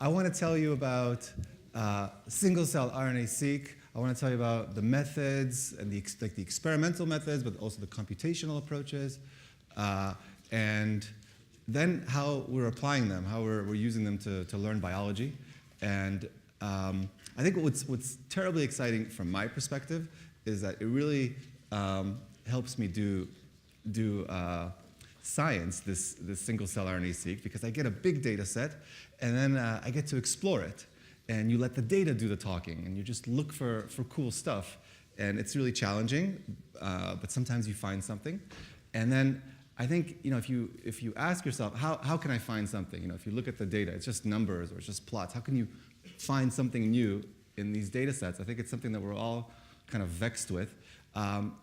I want to tell you about single-cell RNA-seq. I want to tell you about the methods and the experimental methods, but also the computational approaches, and then how we're applying them, how we're using them to learn biology. And I think what's terribly exciting from my perspective is that it really helps me do science, this single-cell RNA-seq, because I get a big data set, and then I get to explore it. And you let the data do the talking, and you just look for cool stuff. And it's really challenging, but sometimes you find something. And then I think, if you ask yourself, how can I find something? If you look at the data, it's just numbers or it's just plots. How can you find something new in these data sets? I think it's something that we're all kind of vexed with.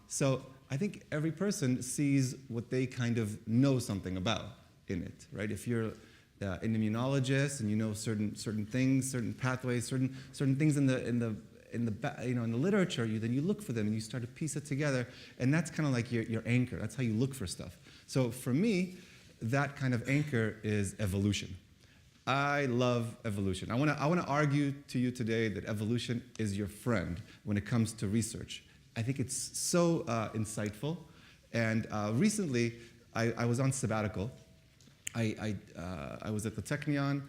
So I think every person sees what they kind of know something about in it, right? If you're an immunologist and you know certain things, certain pathways, certain things in the literature, then you look for them and you start to piece it together, and that's kind of like your anchor. That's how you look for stuff. So for me, that kind of anchor is evolution. I love evolution. I want to argue to you today that evolution is your friend when it comes to research. I think it's so insightful. And recently, I was on sabbatical. I was at the Technion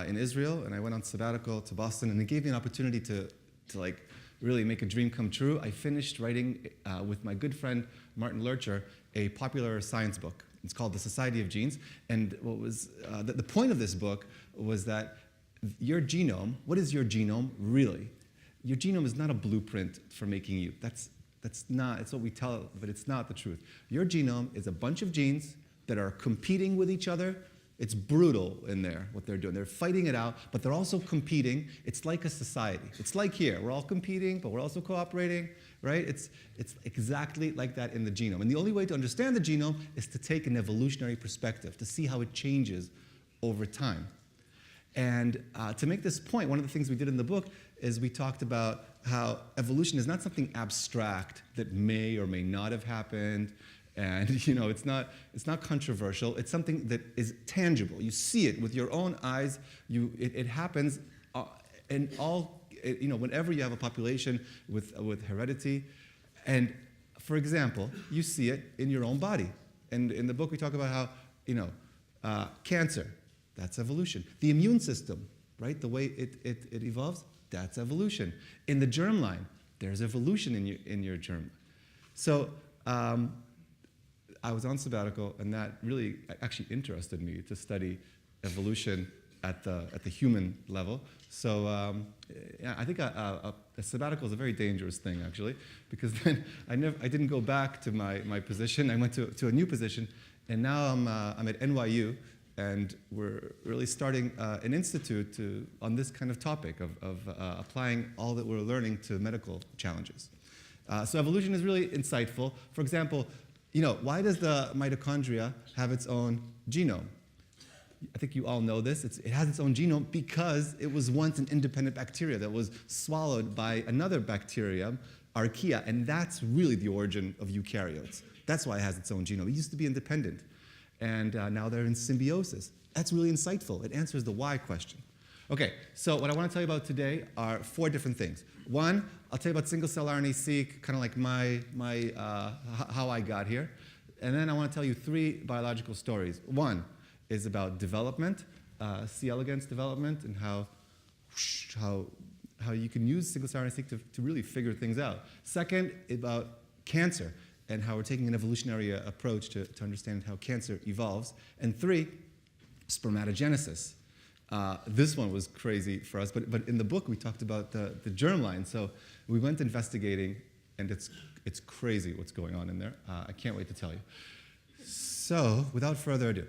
in Israel, and I went on sabbatical to Boston, and it gave me an opportunity to like really make a dream come true. I finished writing with my good friend Martin Lurcher a popular science book. It's called The Society of Genes, and what was the point of this book was that your genome, what is your genome really? Your genome is not a blueprint for making you. That's not, it's what we tell, but it's not the truth. Your genome is a bunch of genes that are competing with each other. It's brutal in there, what they're doing. They're fighting it out, but they're also competing. It's like a society. It's like here. We're all competing, but we're also cooperating, right? It's exactly like that in the genome. And the only way to understand the genome is to take an evolutionary perspective, to see how it changes over time. And to make this point, one of the things we did in the book is we talked about how evolution is not something abstract that may or may not have happened. And it's not controversial. It's something that is tangible. You see it with your own eyes. It happens in all. Whenever you have a population with heredity, and for example, you see it in your own body. And in the book, we talk about how cancer. That's evolution. The immune system, right? The way it evolves. That's evolution. In the germline, there's evolution in your germ. So. I was on sabbatical, and that really actually interested me to study evolution at the human level. So yeah, I think a sabbatical is a very dangerous thing, actually, because then I didn't go back to my position. I went to a new position, and now I'm at NYU, and we're really starting an institute on this kind of topic of applying all that we're learning to medical challenges. So evolution is really insightful. For example, why does the mitochondria have its own genome? I think you all know this. It has its own genome because it was once an independent bacteria that was swallowed by another bacterium, Archaea, and that's really the origin of eukaryotes. That's why it has its own genome. It used to be independent, and now they're in symbiosis. That's really insightful. It answers the why question. Okay, so what I want to tell you about today are 4 different things. One, I'll tell you about single-cell RNA-seq, kind of like how I got here. And then I want to tell you 3 biological stories. One is about development, C. elegans development, and how you can use single-cell RNA-seq to really figure things out. Second, about cancer, and how we're taking an evolutionary approach to understand how cancer evolves. And 3, spermatogenesis. This one was crazy for us, but in the book we talked about the germline. So we went investigating, and it's crazy what's going on in there. I can't wait to tell you. So without further ado,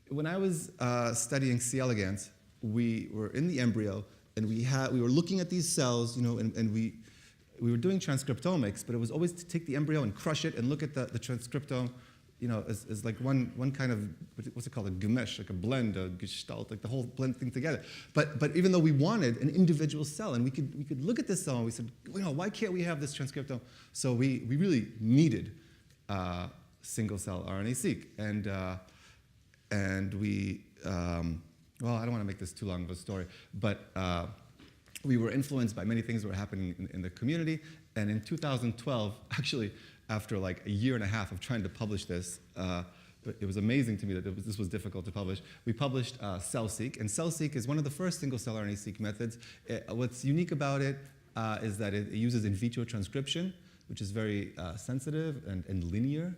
when I was studying C. elegans, we were in the embryo, and we were looking at these cells, and we were doing transcriptomics, but it was always to take the embryo and crush it and look at the transcriptome. As like one kind of, what's it called, a gemesh, like a blend, a gestalt, like the whole blend thing together. But even though we wanted an individual cell, and we could look at this cell, and we said, why can't we have this transcriptome? So we really needed single-cell RNA-seq, and we well, I don't want to make this too long of a story, but we were influenced by many things that were happening in the community. And in 2012, actually, after like a year and a half of trying to publish this, it was amazing to me that this was difficult to publish. We published CellSeq, and CellSeq is one of the first single-cell RNA-seq methods. What's unique about it is that it uses in vitro transcription, which is very sensitive and linear.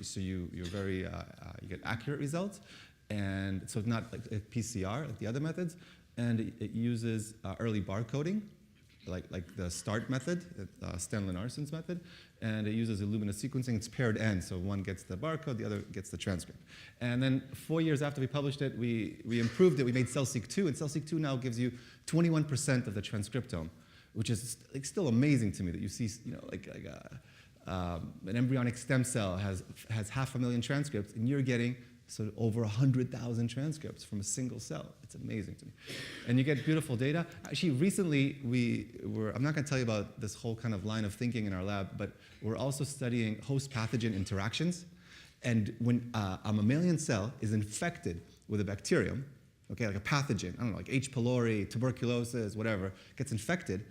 So you get accurate results, and so it's not like a PCR like the other methods. And it uses early barcoding, like the START method, Sten Lenarson's method, and it uses Illumina sequencing. It's paired end, so one gets the barcode, the other gets the transcript. And then 4 years after we published it, we improved it. We made CellSeq 2, and CellSeq 2 now gives you 21% of the transcriptome, which is like still amazing to me that you see, an embryonic stem cell has 500,000 transcripts, and you're getting over 100,000 transcripts from a single cell. It's amazing to me. And you get beautiful data. Actually, recently, I'm not going to tell you about this whole kind of line of thinking in our lab, but we're also studying host-pathogen interactions. And when a mammalian cell is infected with a bacterium, okay, like a pathogen, I don't know, like H. pylori, tuberculosis, whatever, gets infected,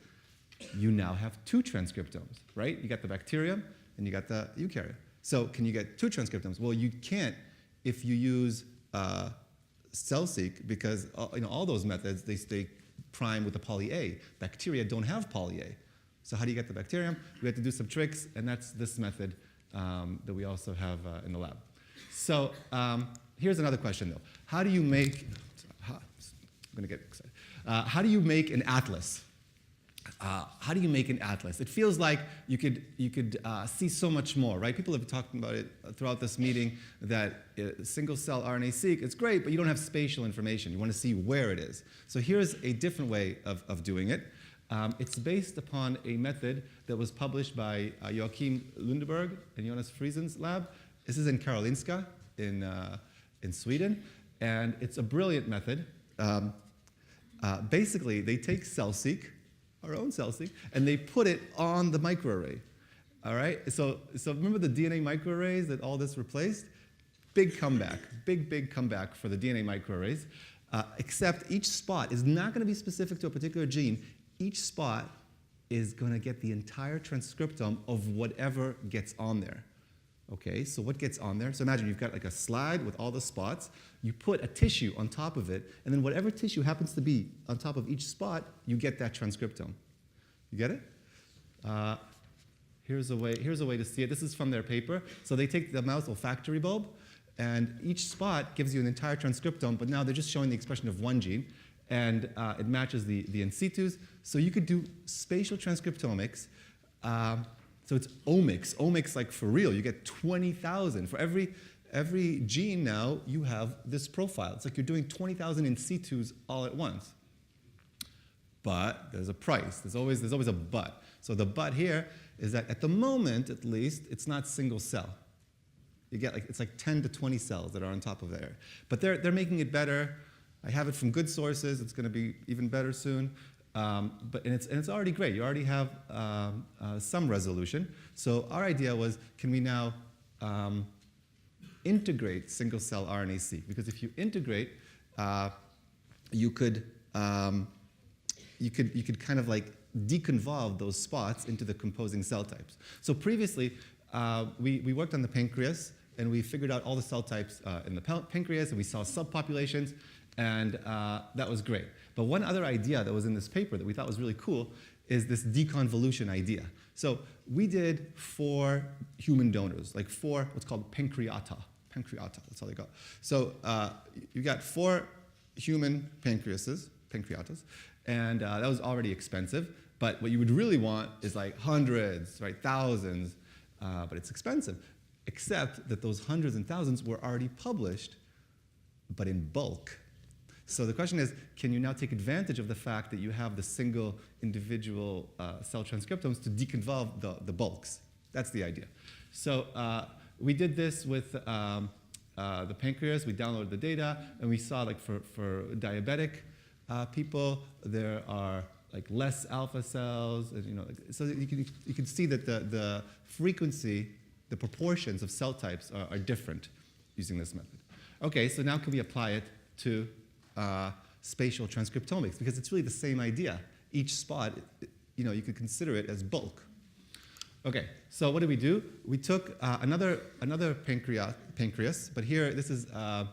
you now have 2 transcriptomes, right? You got the bacterium and you got the eukaryote. So can you get 2 transcriptomes? Well, you can't if you use CellSeq, because all those methods, they stay primed with the poly A. Bacteria don't have poly A. So how do you get the bacterium? We have to do some tricks, and that's this method that we also have in the lab. So here's another question, though. How do you make, I'm going to get excited. How do you make an atlas? How do you make an atlas? It feels like you could see so much more, right? People have been talking about it throughout this meeting, that single-cell RNA-seq, it's great, but you don't have spatial information. You want to see where it is. So here's a different way of doing it. It's based upon a method that was published by Joachim Lundeberg and Jonas Friesen's lab. This is in Karolinska in Sweden, and it's a brilliant method. Basically, they take CellSeq, our own CellSeq, and they put it on the microarray. All right? So remember the DNA microarrays that all this replaced? Big comeback, big comeback for the DNA microarrays, except each spot is not going to be specific to a particular gene. Each spot is going to get the entire transcriptome of whatever gets on there. Okay, so what gets on there? So imagine you've got like a slide with all the spots. You put a tissue on top of it, and then whatever tissue happens to be on top of each spot, you get that transcriptome. You get it? Here's a way to see it. This is from their paper. So they take the mouse olfactory bulb, and each spot gives you an entire transcriptome, but now they're just showing the expression of one gene, and it matches the in situs. So you could do spatial transcriptomics. So it's omics like for real. You get 20,000. For every gene now, you have this profile. It's like you're doing 20,000 in situs all at once. But there's a price. There's always a but. So the but here is that at the moment, at least, it's not single cell. You get it's like 10 to 20 cells that are on top of there. But they're making it better. I have it from good sources. It's going to be even better soon. But it's already great. You already have some resolution. So our idea was, can we now integrate single-cell RNA-seq? Because if you integrate, you could kind of like deconvolve those spots into the composing cell types. So previously, we worked on the pancreas, and we figured out all the cell types in the pancreas, and we saw subpopulations, and that was great. But one other idea that was in this paper that we thought was really cool is this deconvolution idea. So we did 4 human donors, like 4 what's called pancreata. Pancreata, that's how they go. So you got 4 human pancreatas, and that was already expensive. But what you would really want is like hundreds, right, thousands, but it's expensive. Except that those hundreds and thousands were already published, but in bulk. So the question is, can you now take advantage of the fact that you have the single individual cell transcriptomes to deconvolve the bulks? That's the idea. So we did this with the pancreas. We downloaded the data, and we saw like for diabetic people, there are like less alpha cells. And, so you can see that the frequency, the proportions of cell types are different using this method. Okay, so now can we apply it to spatial transcriptomics, because it's really the same idea. Each spot, you could consider it as bulk. Okay, so what did we do? We took another pancreas, but here this is a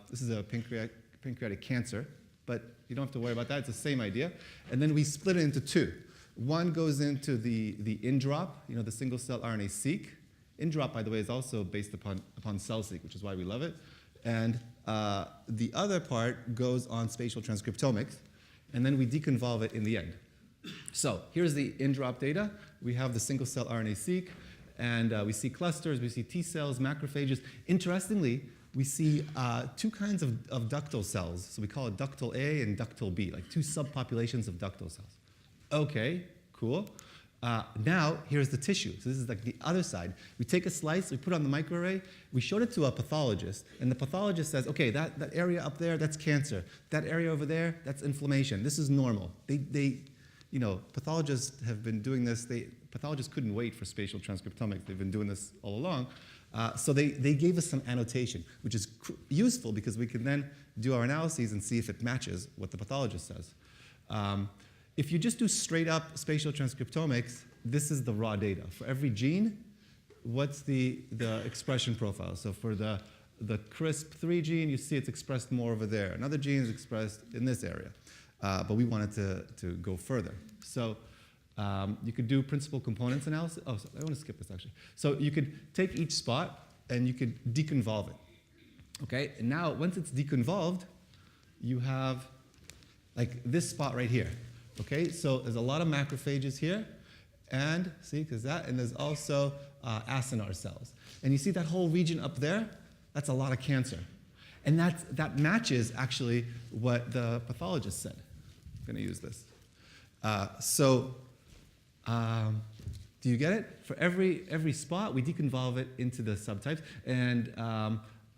pancreatic cancer, but you don't have to worry about that. It's the same idea. And then we split it into two. One goes into the in-drop, the single-cell RNA-seq. In-drop, by the way, is also based upon cell-seq, which is why we love it. And the other part goes on spatial transcriptomics, and then we deconvolve it in the end. So here's the in-drop data. We have the single-cell RNA-seq, and we see clusters, we see T cells, macrophages. Interestingly, we see two kinds of ductal cells. So we call it ductal A and ductal B, like two subpopulations of ductal cells. Okay, cool. Now, here's the tissue. So this is like the other side. We take a slice, we put it on the microarray, we showed it to a pathologist, and the pathologist says, okay, that area up there, that's cancer. That area over there, that's inflammation. This is normal. Pathologists have been doing this. Pathologists couldn't wait for spatial transcriptomics. They've been doing this all along. So they gave us some annotation, which is useful because we can then do our analyses and see if it matches what the pathologist says. If you just do straight up spatial transcriptomics, this is the raw data. For every gene, what's the expression profile? So for the CRISP3 gene, you see it's expressed more over there. Another gene is expressed in this area. But we wanted to go further. So you could do principal components analysis. Oh, I want to skip this actually. So you could take each spot and you could deconvolve it. Okay, and now once it's deconvolved, you have like this spot right here. Okay, so there's a lot of macrophages here, and see, and there's also acinar cells. And you see that whole region up there? That's a lot of cancer. And that matches actually what the pathologist said. I'm going to use this. Do you get it? For every spot, we deconvolve it into the subtypes. And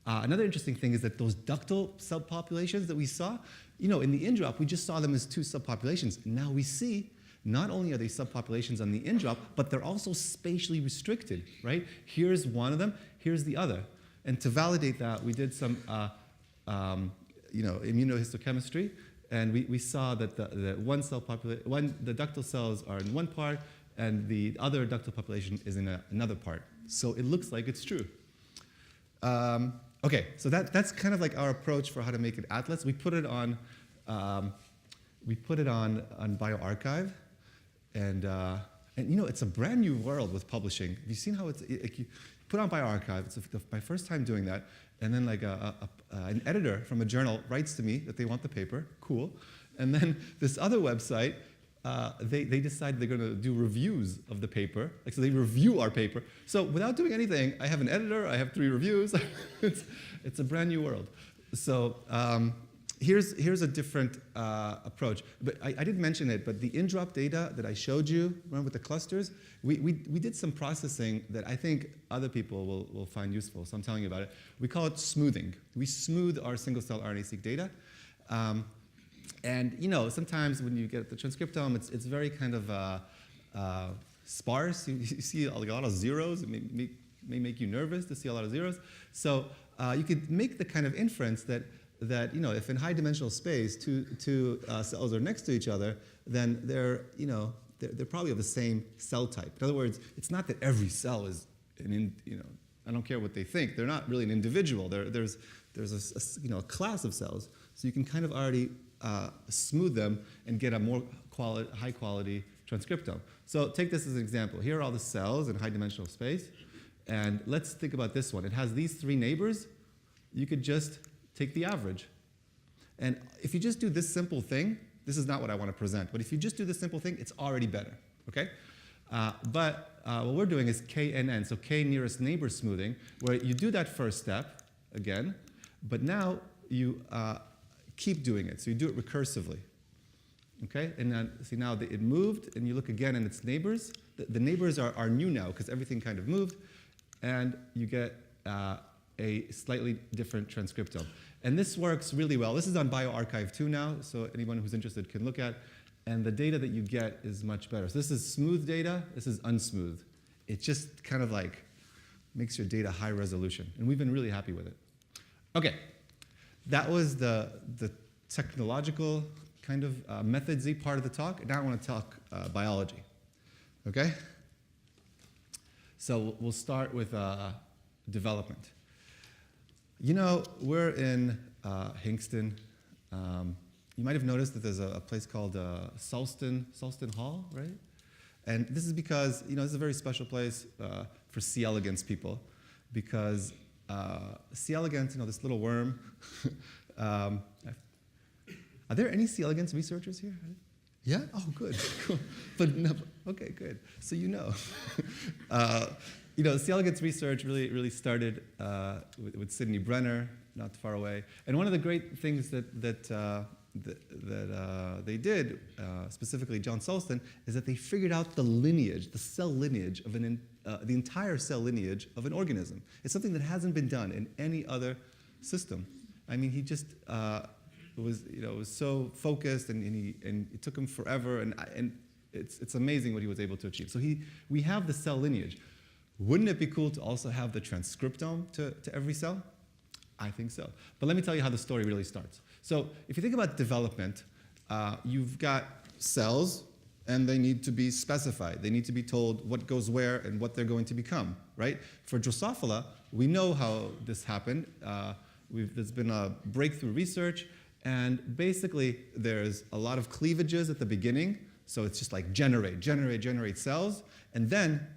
another interesting thing is that those ductal subpopulations that we saw, in the in-drop, we just saw them as two subpopulations. Now we see not only are they subpopulations on the in-drop, but they're also spatially restricted, right? Here's one of them, here's the other. And to validate that, we did some immunohistochemistry, and we saw that the ductal cells are in one part, and the other ductal population is in another part. So it looks like it's true. Okay, so that's kind of like our approach for how to make an atlas. We put it on bioRxiv, and it's a brand new world with publishing. Have you seen how it's like you put on bioRxiv? It's my first time doing that, and then like an editor from a journal writes to me that they want the paper. Cool, and then this other website. They decide they're going to do reviews of the paper. So they review our paper. So without doing anything, I have an editor, I have 3 reviews. It's a brand new world. So here's a different approach. But I didn't mention it, but the in-drop data that I showed you, remember with the clusters, we did some processing that I think other people will find useful. So I'm telling you about it. We call it smoothing. We smooth our single-cell RNA-seq data. And sometimes when you get the transcriptome, it's very kind of sparse. You see a lot of zeros. It may make you nervous to see a lot of zeros. So you could make the kind of inference that if in high-dimensional space two cells are next to each other, then they're probably of the same cell type. In other words, it's not that every cell is I don't care what they think. They're not really an individual. There's a class of cells. So you can kind of already smooth them and get a more high-quality transcriptome. So take this as an example. Here are all the cells in high-dimensional space. And let's think about this one. It has these 3 neighbors. You could just take the average. And if you just do this simple thing, this is not what I want to present, but if you just do this simple thing, it's already better, okay? But what we're doing is KNN, so K nearest neighbor smoothing, where you do that first step, again, but now you keep doing it. So you do it recursively, okay? And then, see now it moved, and you look again and its neighbors. The neighbors are new now because everything kind of moved, and you get a slightly different transcriptome. And this works really well. This is on bioRxiv 2 now, so anyone who's interested can look at. And the data that you get is much better. So this is smooth data. This is unsmooth. It just kind of like makes your data high resolution. And we've been really happy with it. OK, that was the technological kind of methodsy part of the talk. Now I want to talk biology. Okay? So we'll start with development. You know, we're in Hingston. You might have noticed that there's a place called Sulston Hall, right? And this is because, you know, this is a very special place for C. elegans people, because C. elegans, you know, this little worm. Are there any C. elegans researchers here? Yeah? Oh, good. Cool. But no, okay, good. So you know. You know, C. elegans research really started with Sidney Brenner, not far away. And one of the great things that they did, specifically John Sulston, is that they figured out the lineage, the cell lineage of the entire cell lineage of an organism. It's something that hasn't been done in any other system. I mean, he just was so focused, and it took him forever, and it's amazing what he was able to achieve. So we have the cell lineage. Wouldn't it be cool to also have the transcriptome to every cell? I think so. But let me tell you how the story really starts. So if you think about development, you've got cells, and they need to be specified. They need to be told what goes where and what they're going to become, right? For Drosophila, we know how this happened. There's been a breakthrough research, and basically there's a lot of cleavages at the beginning. So it's just like generate cells, and then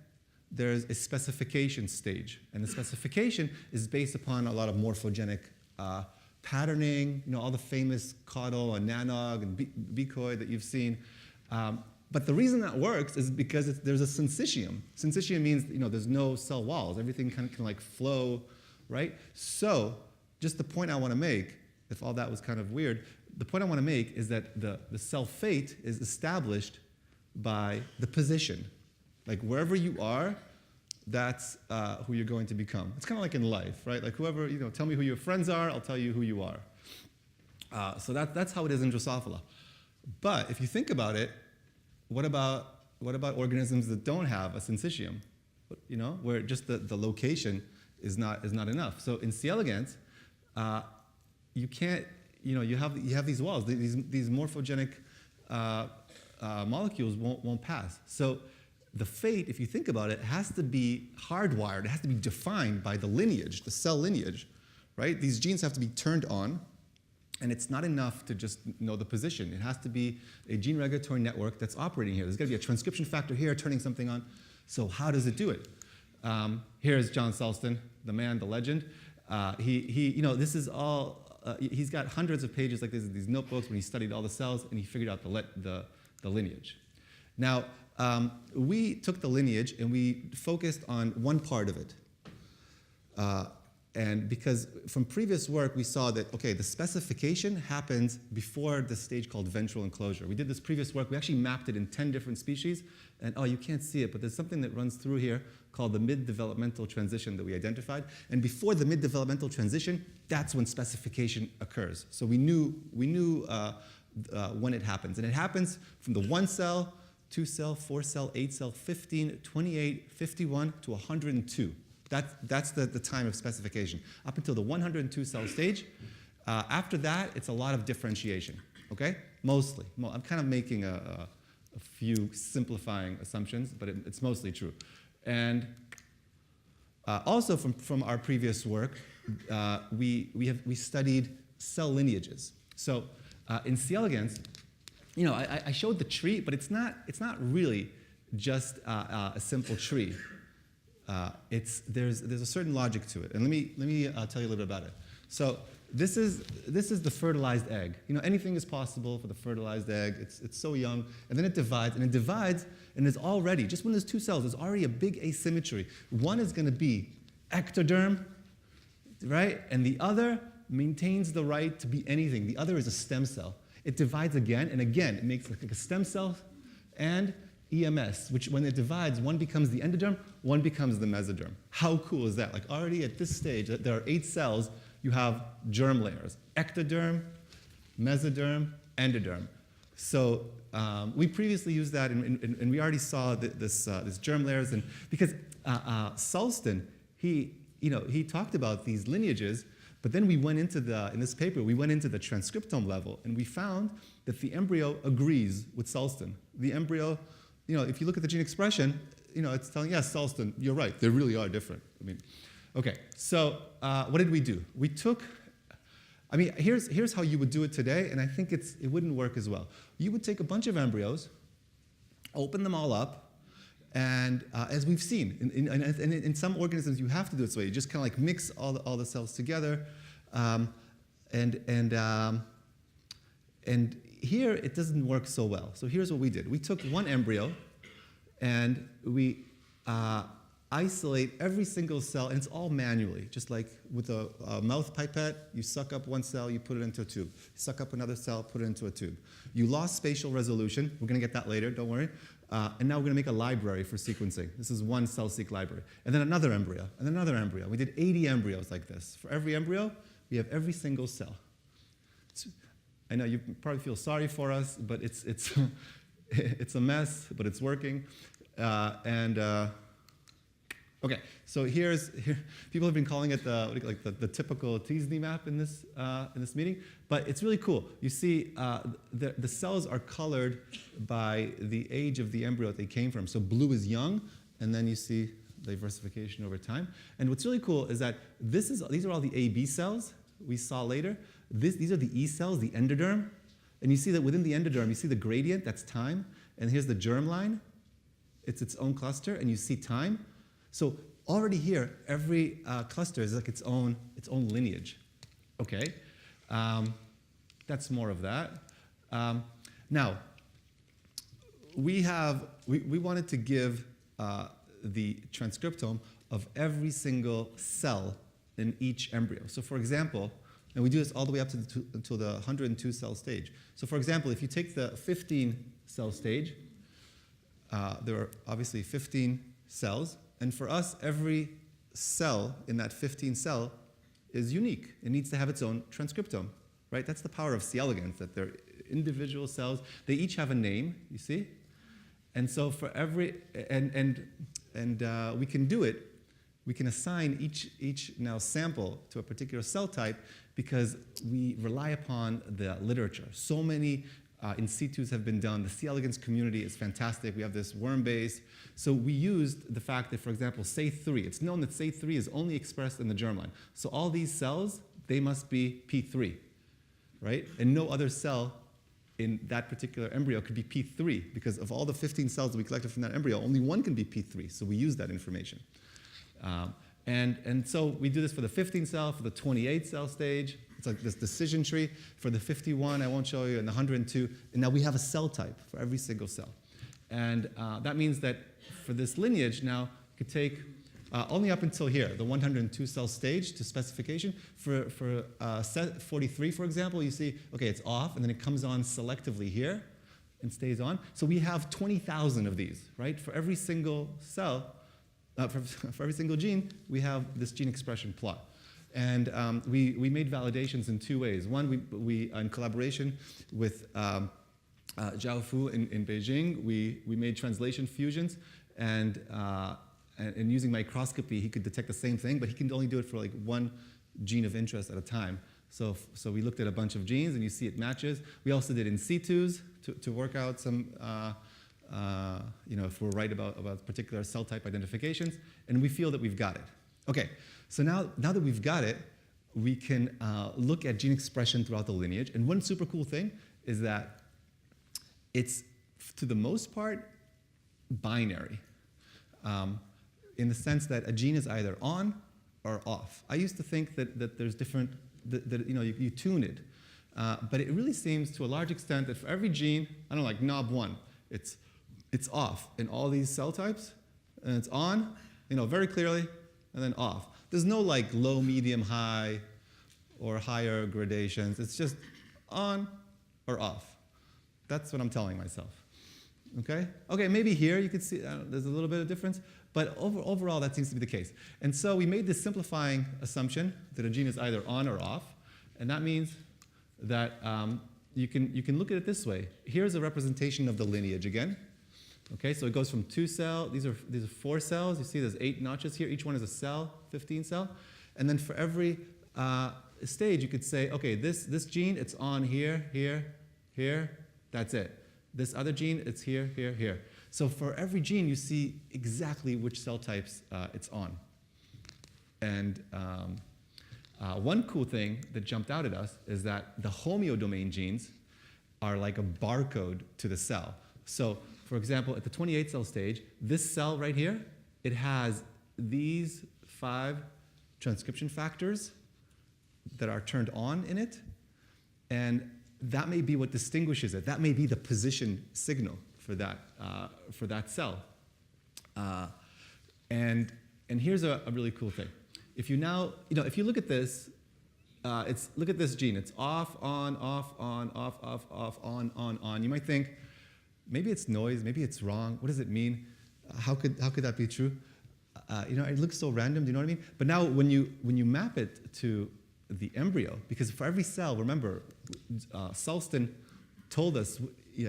there's a specification stage. And the specification is based upon a lot of morphogenic patterning, you know, all the famous caudal and nanog and becoid that you've seen. But the reason that works is because there's a syncytium. Syncytium means, you know, there's no cell walls. Everything can like flow, right? So just the point I want to make, if all that was kind of weird, the point I want to make is that the cell fate is established by the position. Like wherever you are, that's who you're going to become. It's kind of like in life, right? Like whoever, you know, tell me who your friends are, I'll tell you who you are. So that's how it is in Drosophila. But if you think about it, what about organisms that don't have a syncytium? You know, where just the location is not enough. So in C. elegans, you can't, you know, you have these walls. These morphogenic molecules won't pass. So the fate, if you think about it, has to be hardwired. It has to be defined by the lineage, the cell lineage, right? These genes have to be turned on, and it's not enough to just know the position. It has to be a gene regulatory network that's operating here. There's got to be a transcription factor here turning something on. So how does it do it? Here's John Sulston, the man, the legend. You know, this is all. He's got hundreds of pages like this, these notebooks when he studied all the cells, and he figured out the lineage. Now, we took the lineage and we focused on one part of it. And because from previous work, we saw that, okay, the specification happens before the stage called ventral enclosure. We did this previous work. We actually mapped it in 10 different species. And, oh, you can't see it, but there's something that runs through here called the mid-developmental transition that we identified. And before the mid-developmental transition, that's when specification occurs. So we knew when it happens. And it happens from the 1 cell, 2 cell, 4 cell, 8 cell, 15, 28, 51 to 102. That's the time of specification. Up until the 102 cell stage. After that, it's a lot of differentiation, okay? Mostly. I'm kind of making a few simplifying assumptions, but it's mostly true. And also from our previous work, we studied cell lineages. So in C. elegans, you know, I showed the tree, but it's not really just a simple tree. There's a certain logic to it, and let me tell you a little bit about it. So this is the fertilized egg. You know, anything is possible for the fertilized egg. It's so young, and then it divides, and there's already, just when there's 2 cells, there's already a big asymmetry. One is going to be ectoderm, right, and the other maintains the right to be anything. The other is a stem cell. It divides again, and again, it makes like a stem cell, and EMS, which when it divides, one becomes the endoderm, one becomes the mesoderm. How cool is that? Like already at this stage, there are 8 cells, you have germ layers. Ectoderm, mesoderm, endoderm. So we previously used that, and we already saw this germ layers, and because Sulston, he talked about these lineages, But then we went into in this paper, we went into the transcriptome level, and we found that the embryo agrees with Sulston. The embryo, if you look at the gene expression, it's telling, yes, Sulston, you're right, they really are different. Okay, so what did we do? We took, here's how you would do it today, and I think it wouldn't work as well. You would take a bunch of embryos, open them all up, and as we've seen, in some organisms you have to do it this way. You just kind of like mix all the cells together, and here it doesn't work so well. So here's what we did. We took one embryo, and we isolate every single cell, and it's all manually, just like with a mouth pipette. You suck up one cell, you put it into a tube. You suck up another cell, put it into a tube. You lost spatial resolution. We're going to get that later, don't worry. And now we're going to make a library for sequencing. This is one cell-seq library. And then another embryo, and another embryo. We did 80 embryos like this. For every embryo, we have every single cell. I know you probably feel sorry for us, but it's it's a mess, but it's working. Okay, so here people have been calling it the typical Teasney map in this meeting, but it's really cool. You see, the cells are colored by the age of the embryo that they came from. So blue is young, and then you see diversification over time. And what's really cool is that these are all the AB cells we saw later. These are the E cells, the endoderm, and you see that within the endoderm, you see the gradient, that's time, and here's the germline. It's its own cluster, and you see time. So already here, every cluster is like its own lineage. Okay, that's more of that. Now, we wanted to give the transcriptome of every single cell in each embryo. So for example, and we do this all the way up until the 102 cell stage. So for example, if you take the 15 cell stage, there are obviously 15 cells. And for us, every cell in that 15 cell is unique. It needs to have its own transcriptome, right? That's the power of C. elegans, that they're individual cells. They each have a name, you see? And so for every, we can do it. We can assign each now sample to a particular cell type because we rely upon the literature. So many in situs have been done. The C. elegans community is fantastic. We have this worm base. So we used the fact that, for example, SAE3, it's known that SAE3 is only expressed in the germline. So all these cells, they must be P3, right? And no other cell in that particular embryo could be P3 because of all the 15 cells that we collected from that embryo, only one can be P3. So we use that information. And so we do this for the 15 cell, for the 28 cell stage. It's like this decision tree. For the 51, I won't show you, and the 102. And now we have a cell type for every single cell. And that means that for this lineage now, you could take only up until here, the 102 cell stage to specification. For set 43, for example, you see, okay, it's off, and then it comes on selectively here and stays on. So we have 20,000 of these, right? For every single cell, for every single gene, we have this gene expression plot. And we made validations in two ways. One, we in collaboration with Zhao Fu in Beijing, we made translation fusions, and using microscopy, he could detect the same thing, but he can only do it for like one gene of interest at a time. So we looked at a bunch of genes, and you see it matches. We also did in situs to work out some, if we're right about particular cell type identifications, and we feel that we've got it. Okay, so now that we've got it, we can look at gene expression throughout the lineage. And one super cool thing is that it's, to the most part, binary, in the sense that a gene is either on or off. I used to think that there's different, that you tune it. But it really seems, to a large extent, that for every gene, I don't know, like knob1, it's off in all these cell types, and it's on, very clearly, and then off. There's no like low, medium, high, or higher gradations. It's just on or off. That's what I'm telling myself. Okay? Okay, maybe here you could see there's a little bit of difference, but overall that seems to be the case. And so we made this simplifying assumption that a gene is either on or off, and that means that you can look at it this way. Here's a representation of the lineage again. Okay, so it goes from 2 cell, these are 4 cells. You see there's 8 notches here. Each one is a cell, 15 cell. And then for every stage, you could say, okay, this gene, it's on here, here, here, that's it. This other gene, it's here, here, here. So for every gene, you see exactly which cell types it's on. And one cool thing that jumped out at us is that the homeodomain genes are like a barcode to the cell. So for example, at the 28 cell stage, this cell right here, it has these 5 transcription factors that are turned on in it, and that may be what distinguishes it. That may be the position signal for that cell. And here's a really cool thing. If you now, if you look at this, look at this gene. It's off, on, off, on, off, off, on. You might think, maybe it's noise, maybe it's wrong. What does it mean? How could that be true? It looks so random. Do you know what I mean? But now, when you map it to the embryo, because for every cell, remember, Sulston told us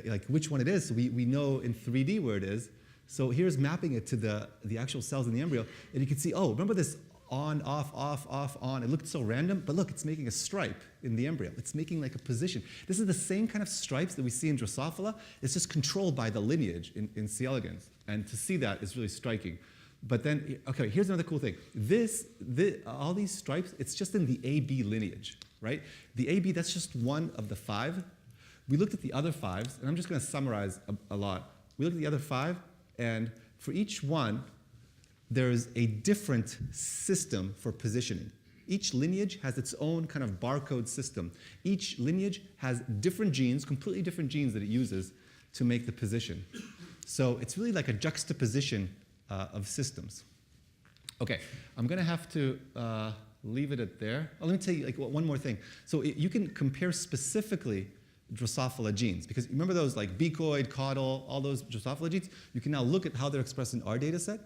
like which one it is, so we know in 3D where it is. So here's mapping it to the actual cells in the embryo, and you can see, oh, remember this on, off, on. It looked so random, but look, it's making a stripe in the embryo. It's making like a position. This is the same kind of stripes that we see in Drosophila. It's just controlled by the lineage in C. elegans, and to see that is really striking. But then, okay, here's another cool thing. All these stripes, it's just in the AB lineage, right? The AB, that's just one of the 5. We looked at the other 5s, and I'm just going to summarize a lot. We looked at the other 5, and for each one, there's a different system for positioning. Each lineage has its own kind of barcode system. Each lineage has different genes, completely different genes that it uses to make the position. So it's really like a juxtaposition of systems. Okay, I'm going to have to leave it at there. Oh, let me tell you one more thing. So you can compare specifically Drosophila genes, because remember those like becoid, caudal, all those Drosophila genes? You can now look at how they're expressed in our data set.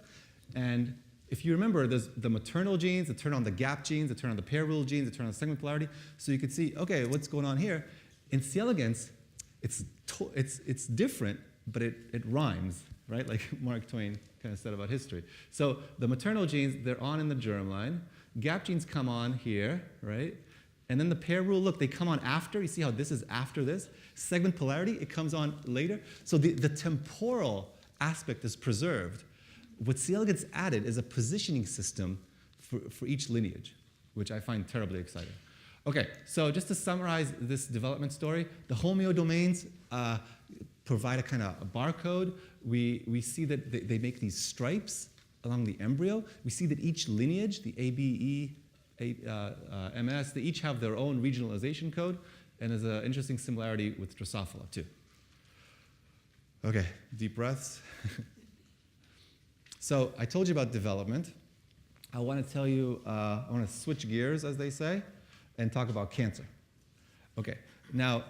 And if you remember, there's the maternal genes that turn on the gap genes, that turn on the pair rule genes, that turn on the segment polarity. So you could see, okay, what's going on here? In C. elegans, it's different, but it rhymes, right? Like Mark Twain kind of said about history. So the maternal genes, they're on in the germline. Gap genes come on here, right? And then the pair rule, look, they come on after. You see how this is after this? Segment polarity, it comes on later. So the temporal aspect is preserved. What C. elegans added is a positioning system for each lineage, which I find terribly exciting. Okay, so just to summarize this development story, the homeodomains provide a kind of a barcode. We see that they make these stripes along the embryo. We see that each lineage, the A, B, E, MS, they each have their own regionalization code, and there's an interesting similarity with Drosophila too. Okay, deep breaths. So I told you about development. I want to tell you, I want to switch gears, as they say, and talk about cancer. Okay, now,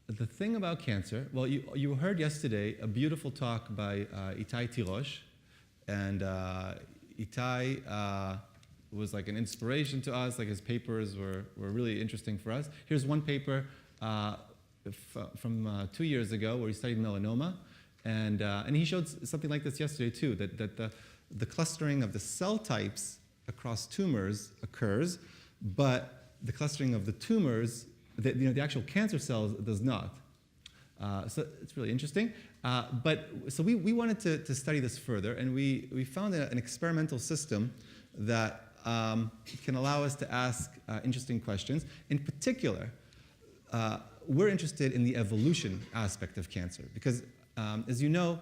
the thing about cancer, well, you heard yesterday a beautiful talk by Itai Tirosh, and Itai was like an inspiration to us. Like his papers were really interesting for us. Here's one paper from 2 years ago where he studied melanoma, and he showed something like this yesterday too, that the clustering of the cell types across tumors occurs, but the clustering of the tumors, the actual cancer cells, does not. So it's really interesting. So we wanted to study this further, and we found an experimental system that can allow us to ask interesting questions. In particular, we're interested in the evolution aspect of cancer, because as you know,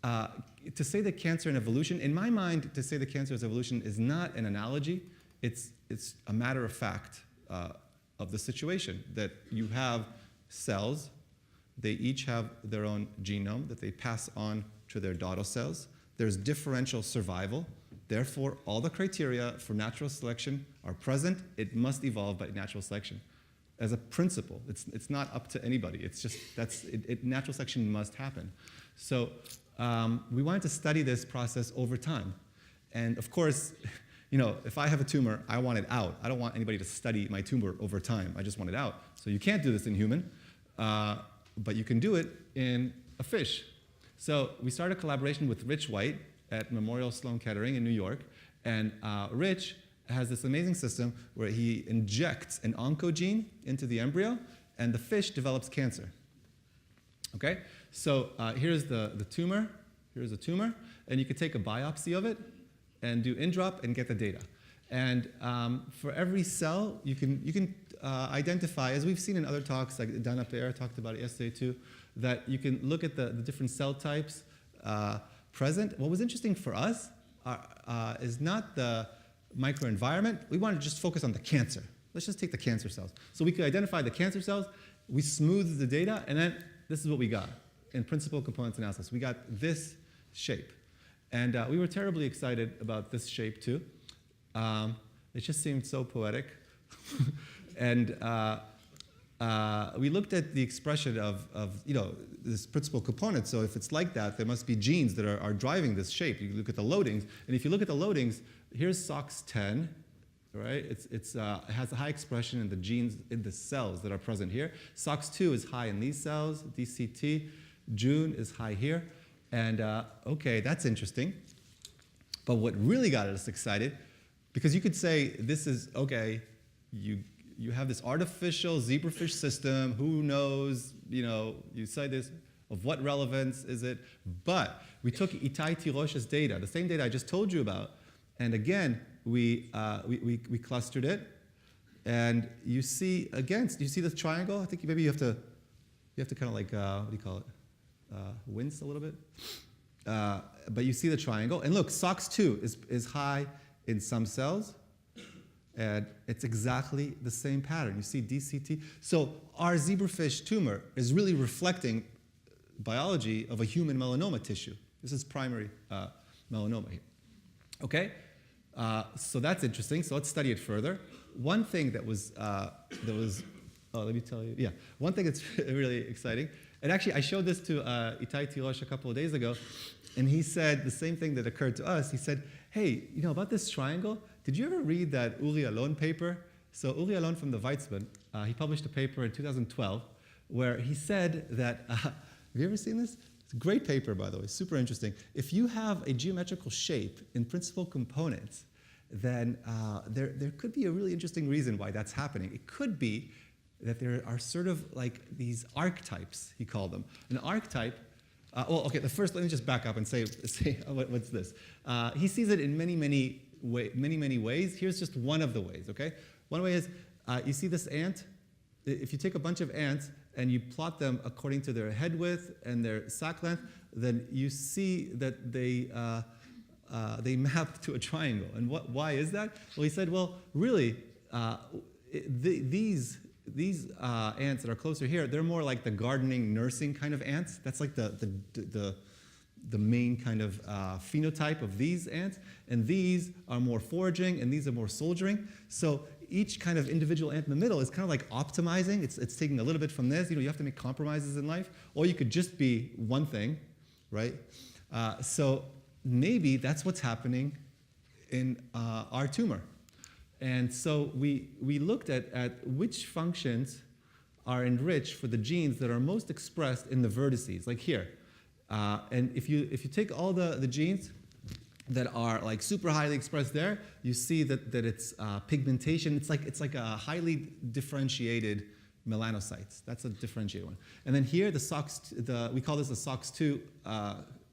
to say that cancer and evolution, in my mind, to say that cancer is evolution is not an analogy. It's a matter of fact of the situation, that you have cells. They each have their own genome that they pass on to their daughter cells. There's differential survival. Therefore, all the criteria for natural selection are present. It must evolve by natural selection. As a principle, it's not up to anybody. It's just, natural selection must happen. So we wanted to study this process over time. And of course, if I have a tumor, I want it out. I don't want anybody to study my tumor over time. I just want it out. So you can't do this in human, but you can do it in a fish. So we started a collaboration with Rich White at Memorial Sloan Kettering in New York, And Rich has this amazing system where he injects an oncogene into the embryo, and the fish develops cancer. Okay? So here's the tumor. Here's a tumor. And you could take a biopsy of it and do in-drop and get the data. And for every cell, you can identify, as we've seen in other talks, like Dana Peer talked about it yesterday too, that you can look at the different cell types present. What was interesting for us is not the microenvironment. We wanted to just focus on the cancer. Let's just take the cancer cells. So we could identify the cancer cells, we smoothed the data, and then this is what we got in principal components analysis. We got this shape. And we were terribly excited about this shape too. It just seemed so poetic. And we looked at the expression of this principal component. So if it's like that, there must be genes that are driving this shape. You look at the loadings. And if you look at the loadings, here's SOX10, right? It has a high expression in the genes in the cells that are present here. SOX2 is high in these cells. DCT, June is high here. And OK, that's interesting. But what really got us excited, because you could say this is, OK, you have this artificial zebrafish system. Who knows? You cite this. Of what relevance is it? But we took Itai Tirosha's data, the same data I just told you about, and again, we clustered it. And you see, again, you see this triangle? I think maybe you have to kind of like, what do you call it? Wince a little bit. But you see the triangle. And look, SOX2 is high in some cells. And it's exactly the same pattern. You see DCT. So our zebrafish tumor is really reflecting biology of a human melanoma tissue. This is primary melanoma here. Okay? So that's interesting. So let's study it further. One thing that was let me tell you. Yeah, one thing that's really exciting. And actually, I showed this to Itai Tirosh a couple of days ago, and he said the same thing that occurred to us. He said, hey, about this triangle, did you ever read that Uri Alon paper? So Uri Alon from the Weizmann, he published a paper in 2012 where he said that, have you ever seen this? It's a great paper, by the way, super interesting. If you have a geometrical shape in principal components, then there could be a really interesting reason why that's happening. It could be that there are sort of like these archetypes, he called them. An archetype, first let me just back up and say what's this? He sees it in many ways. Here's just one of the ways, okay? One way is, you see this ant? If you take a bunch of ants and you plot them according to their head width and their sac length, then you see that they map to a triangle. And why is that? Well, he said, well, really, these ants that are closer here, they're more like the gardening, nursing kind of ants. That's like the main kind of phenotype of these ants. And these are more foraging, and these are more soldiering. So each kind of individual ant in the middle is kind of like optimizing. It's taking a little bit from this. You have to make compromises in life. Or you could just be one thing, right? So maybe that's what's happening in our tumor. And so we looked at which functions are enriched for the genes that are most expressed in the vertices, like here. And if you take all the genes that are like super highly expressed there, you see that it's pigmentation. It's like a highly differentiated melanocytes. That's a differentiated one. And then here we call this a SOX2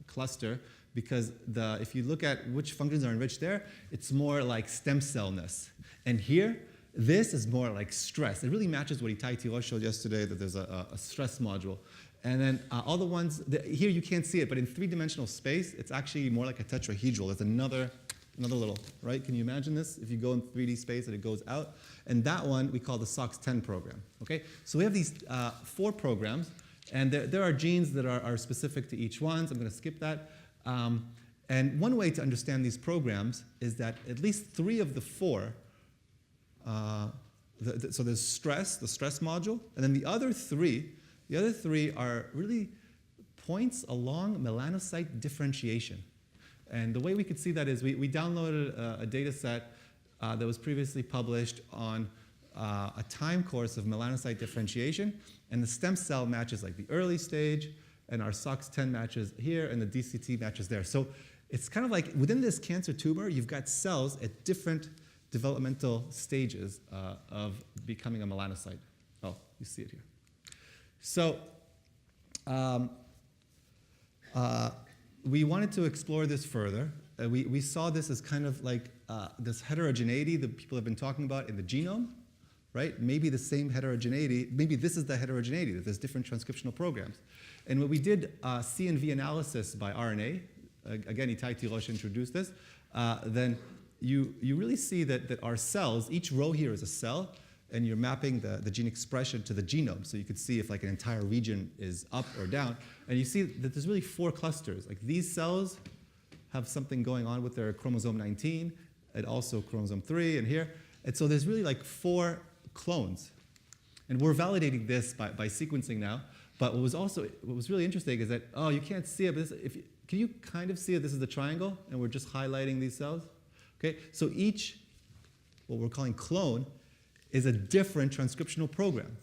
cluster, because if you look at which functions are enriched there, it's more like stem cellness. And here, this is more like stress. It really matches what Itai Tirosh showed yesterday, that there's a stress module. And then all the ones, here you can't see it, but in three-dimensional space, it's actually more like a tetrahedral. There's another little, right? Can you imagine this? If you go in 3D space and it goes out. And that one we call the SOX10 program, okay? So we have these 4 programs, and there are genes that are specific to each one, so I'm going to skip that. And one way to understand these programs is that at least 3 of the 4, so there's stress, the stress module, and then the other 3 are really points along melanocyte differentiation. And the way we could see that is we downloaded a data set that was previously published on a time course of melanocyte differentiation, and the stem cell matches like the early stage, and our SOX10 matches here, and the DCT matches there. So it's kind of like within this cancer tumor, you've got cells at different developmental stages of becoming a melanocyte. Oh, you see it here. So we wanted to explore this further. We saw this as kind of like this heterogeneity that people have been talking about in the genome, right? Maybe the same heterogeneity, maybe this is the heterogeneity, that there's different transcriptional programs. And when we did CNV analysis by RNA, again, Itai Yanai introduced this, then you really see that our cells, each row here is a cell, and you're mapping the gene expression to the genome. So you could see if like an entire region is up or down. And you see that there's really 4 clusters. Like these cells have something going on with their chromosome 19, and also chromosome 3 and here. And so there's really like 4 clones. And we're validating this by sequencing now. But what was really interesting is that, oh, you can't see it, but can you kind of see it? This is the triangle, and we're just highlighting these cells. Okay, so each, what we're calling clone, is a different transcriptional program,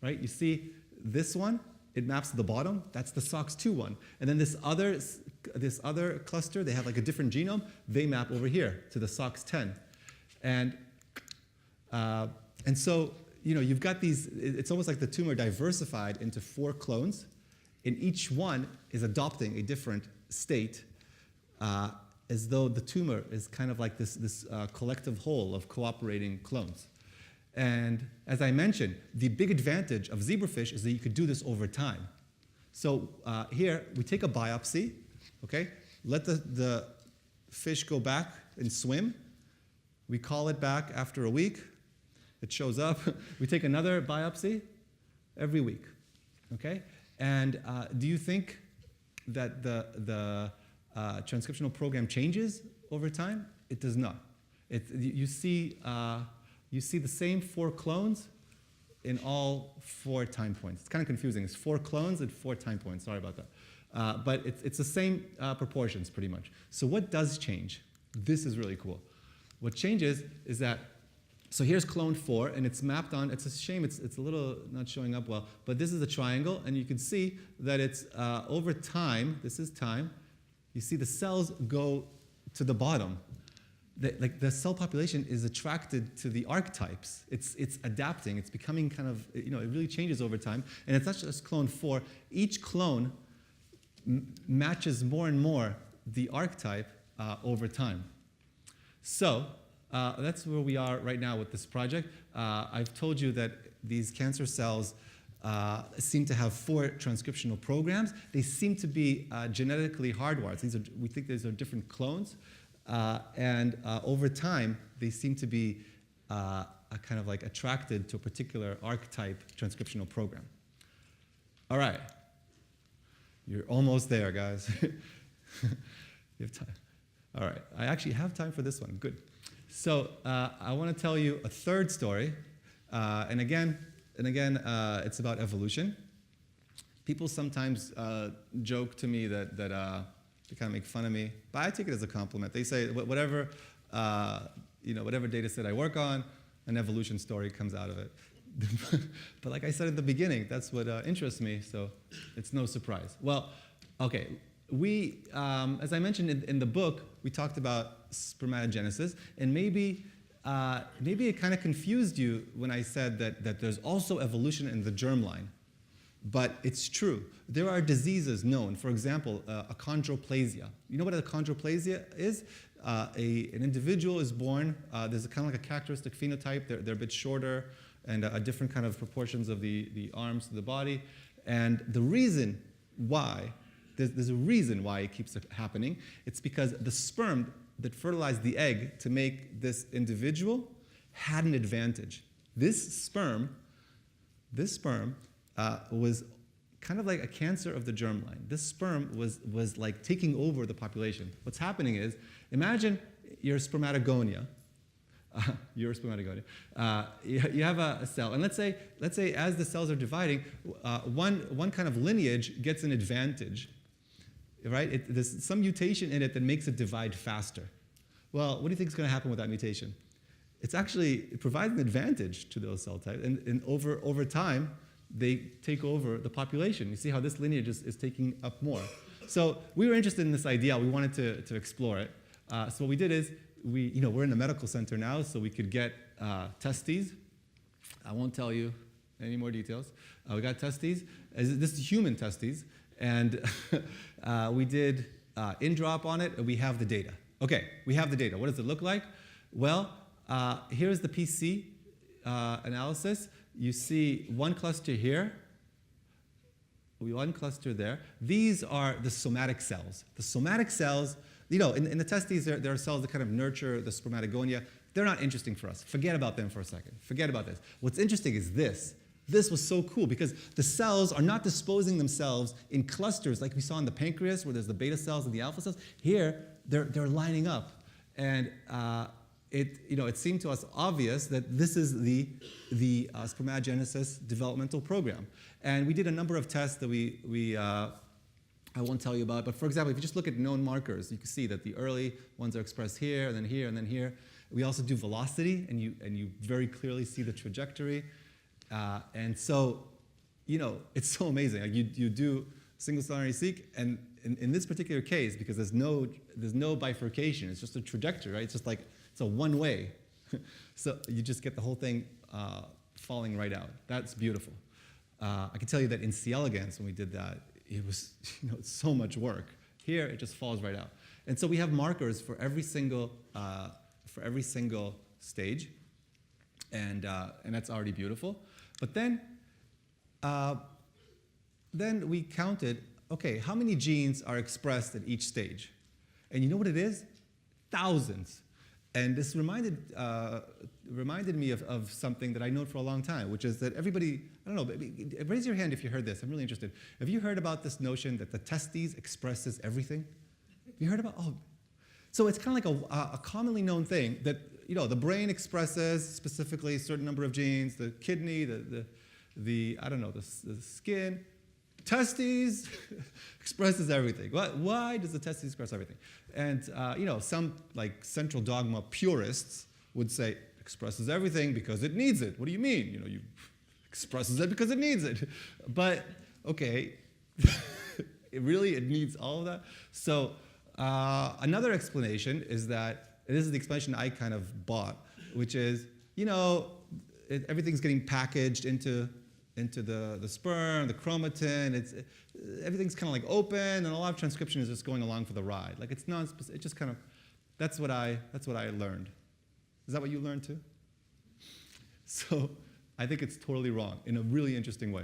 right? You see this one, it maps to the bottom, that's the SOX2 one. And then this other cluster, they have like a different genome, they map over here to the SOX10. And so, you know, you've got these, it's almost like the tumor diversified into 4 clones, and each one is adopting a different state, as though the tumor is kind of like this collective whole of cooperating clones. And as I mentioned, the big advantage of zebrafish is that you could do this over time. So here, we take a biopsy, okay? Let the fish go back and swim. We call it back after a week. It shows up. We take another biopsy every week, okay? And do you think that the transcriptional program changes over time? It does not. You see the same 4 clones in all 4 time points. It's kind of confusing. It's 4 clones and 4 time points. Sorry about that. But it's the same proportions, pretty much. So what does change? This is really cool. What changes is that, so here's clone 4, and it's mapped on, it's a shame it's a little not showing up well, but this is a triangle, and you can see that it's over time, this is time, you see the cells go to the bottom. The cell population is attracted to the archetypes. It's adapting. It's becoming kind of, you know, it really changes over time. And it's not just clone 4. Each clone matches more and more the archetype over time. So that's where we are right now with this project. I've told you that these cancer cells seem to have 4 transcriptional programs. They seem to be genetically hardwired. We think these are different clones. And over time, they seem to be kind of like attracted to a particular archetype transcriptional program. All right. You're almost there, guys. You have time. All right. I actually have time for this one. Good. So I want to tell you a third story. And again, it's about evolution. People sometimes joke to me that they kind of make fun of me, but I take it as a compliment. They say whatever data set I work on, an evolution story comes out of it. But like I said at the beginning, that's what interests me, so it's no surprise. Well, okay, as I mentioned in the book, we talked about spermatogenesis, and maybe it kind of confused you when I said that there's also evolution in the germline. But it's true. There are diseases known. For example, achondroplasia. You know what achondroplasia is? An individual is born. There's kind of like a characteristic phenotype. They're a bit shorter and a different kind of proportions of the arms to the body. And the reason why, there's a reason why it keeps happening. It's because the sperm that fertilized the egg to make this individual had an advantage. This sperm was kind of like a cancer of the germline. This sperm was like taking over the population. What's happening is, imagine you're a spermatogonia. You have a cell, and let's say as the cells are dividing, one kind of lineage gets an advantage, right? There's some mutation in it that makes it divide faster. Well, what do you think is going to happen with that mutation? It provides an advantage to those cell types, and over time, they take over the population. You see how this lineage is taking up more. So we were interested in this idea. We wanted to explore it. So what we did is, we're in a medical center now, so we could get testes. I won't tell you any more details. We got testes. This is human testes. And we did in-drop on it, and we have the data. OK, we have the data. What does it look like? Well, here's the PC analysis. You see one cluster here, one cluster there. These are the somatic cells. The somatic cells, in the testes, there are cells that kind of nurture the spermatogonia. They're not interesting for us. Forget about them for a second. Forget about this. What's interesting is this. This was so cool because the cells are not disposing themselves in clusters like we saw in the pancreas where there's the beta cells and the alpha cells. Here, they're lining up. And it seemed to us obvious that this is the spermatogenesis developmental program. And we did a number of tests that I won't tell you about. But for example, if you just look at known markers, you can see that the early ones are expressed here, and then here, and then here. We also do velocity, and you very clearly see the trajectory. And so, it's so amazing. Like you do single-cell RNA-seq, and in this particular case, because there's no bifurcation, it's just a trajectory, right? It's just like it's a one-way. So you just get the whole thing falling right out. That's beautiful. I can tell you that in C. elegans, when we did that, it was so much work. Here, it just falls right out. And so we have markers for every single stage, and that's already beautiful. But then we counted, okay, how many genes are expressed at each stage? And you know what it is? Thousands. And this reminded me of something that I know for a long time, which is that everybody, I don't know, raise your hand if you heard this. I'm really interested. Have you heard about this notion that the testes expresses everything? Have you heard about, so it's kind of like a commonly known thing that, the brain expresses specifically a certain number of genes, the kidney, the skin. Testes expresses everything. Why does the testes express everything? And some like central dogma purists would say expresses everything because it needs it. What do you mean? You expresses it because it needs it. But okay, it needs all of that. So another explanation is that, and this is the explanation I kind of bought, which is everything's getting packaged into the sperm, the chromatin. Everything's kind of like open, and a lot of transcription is just going along for the ride. Like it's just kind of. That's what I learned. Is that what you learned too? So I think it's totally wrong in a really interesting way.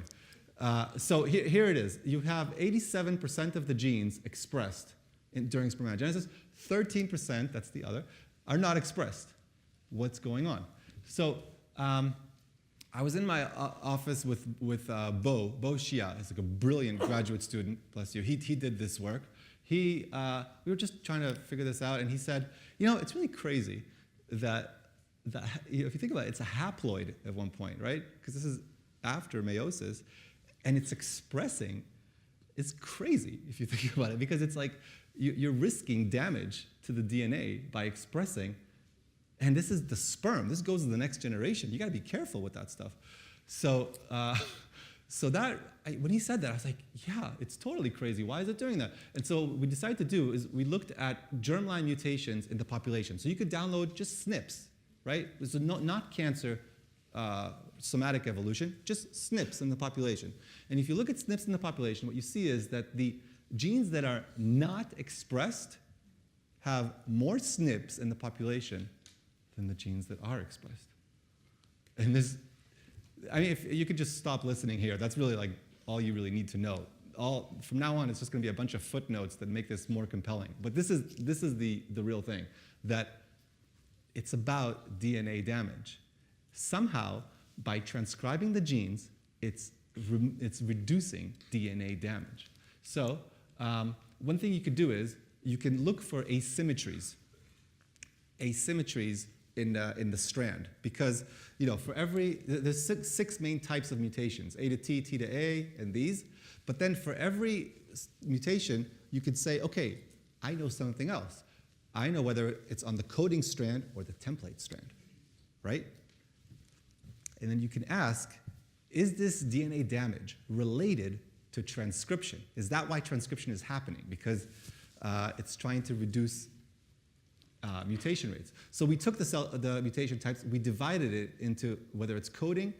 So here it is. You have 87% of the genes expressed during spermatogenesis. 13%, that's the other, are not expressed. What's going on? So. I was in my office with Bo Shia. He's like a brilliant graduate student, bless you. He did this work. We were just trying to figure this out, and he said, it's really crazy that if you think about it, it's a haploid at one point, right? Because this is after meiosis, and it's expressing. It's crazy if you think about it, because it's like you're risking damage to the DNA by expressing. And this is the sperm. This goes to the next generation. You got to be careful with that stuff. So, when he said that, I was like, yeah, it's totally crazy. Why is it doing that? And so what we decided to do is we looked at germline mutations in the population. So you could download just SNPs, right? So not cancer somatic evolution, just SNPs in the population. And if you look at SNPs in the population, what you see is that the genes that are not expressed have more SNPs in the population than the genes that are expressed. And if you could just stop listening here. That's really like all you really need to know. From now on, it's just going to be a bunch of footnotes that make this more compelling. But this is the real thing, that it's about DNA damage. Somehow, by transcribing the genes, it's reducing DNA damage. So one thing you could do is you can look for asymmetries in the strand, because for there's six main types of mutations: A to T, T to A, and these. But then for every mutation, you could say, okay, I know something else. I know whether it's on the coding strand or the template strand, right? And then you can ask, is this DNA damage related to transcription. Is that why transcription is happening? Because it's trying to reduce mutation rates. So we took the mutation types, we divided it into whether it's coding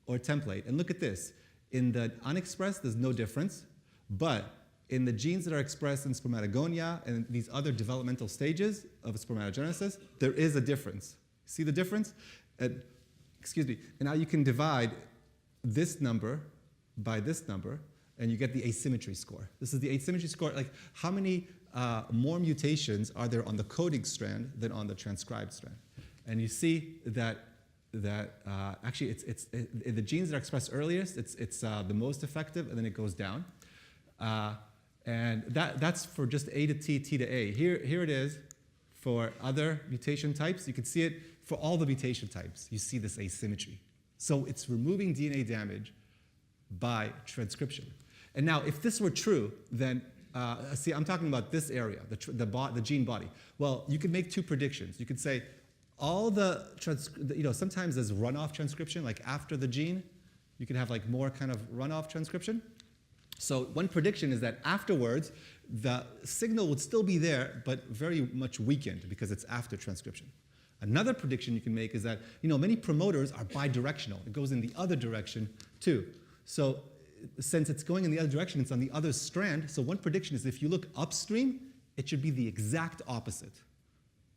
or template. And look at this. In the unexpressed, there's no difference. But in the genes that are expressed in spermatogonia and these other developmental stages of spermatogenesis, there is a difference. See the difference? Excuse me. And now you can divide this number by this number, and you get the asymmetry score. This is the asymmetry score, like how many more mutations are there on the coding strand than on the transcribed strand. And you see that actually the genes that are expressed earliest, it's the most effective, and then it goes down. And that's for just A to T, T to A. Here it is for other mutation types. You can see it for all the mutation types. You see this asymmetry. So it's removing DNA damage by transcription. And now, if this were true, then see, I'm talking about this area, the gene body. Well, you could make two predictions. You could say all sometimes there's runoff transcription, like after the gene, you could have like more kind of runoff transcription. So one prediction is that afterwards, the signal would still be there, but very much weakened because it's after transcription. Another prediction you can make is that many promoters are bidirectional. It goes in the other direction too. So since it's going in the other direction, it's on the other strand. So one prediction is if you look upstream, it should be the exact opposite.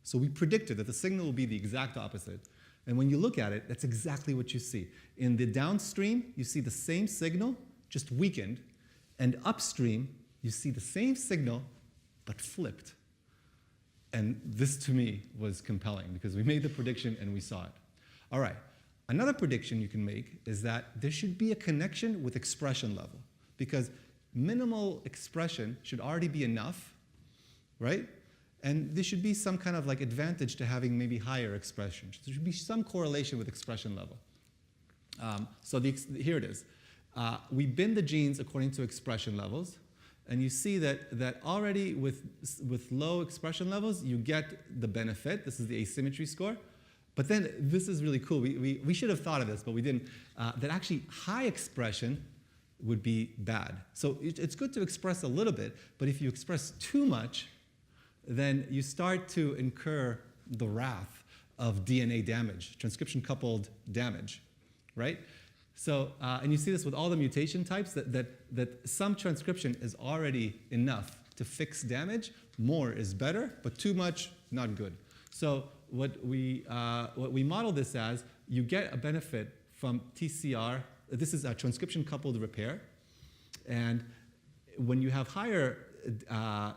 So we predicted that the signal will be the exact opposite. And when you look at it, that's exactly what you see. In the downstream, you see the same signal, just weakened. And upstream, you see the same signal, but flipped. And this, to me, was compelling because we made the prediction and we saw it. All right. Another prediction you can make is that there should be a connection with expression level because minimal expression should already be enough, right? And there should be some kind of like advantage to having maybe higher expression. There should be some correlation with expression level. Here it is. We bin the genes according to expression levels, and you see that already with low expression levels, you get the benefit. This is the asymmetry score. But then this is really cool. We should have thought of this, but we didn't. That actually high expression would be bad. So it's good to express a little bit, but if you express too much, then you start to incur the wrath of DNA damage, transcription-coupled damage, right? So, and you see this with all the mutation types, that some transcription is already enough to fix damage. More is better, but too much, not good. So what we model this as, you get a benefit from TCR. This is a transcription-coupled repair. And when you have higher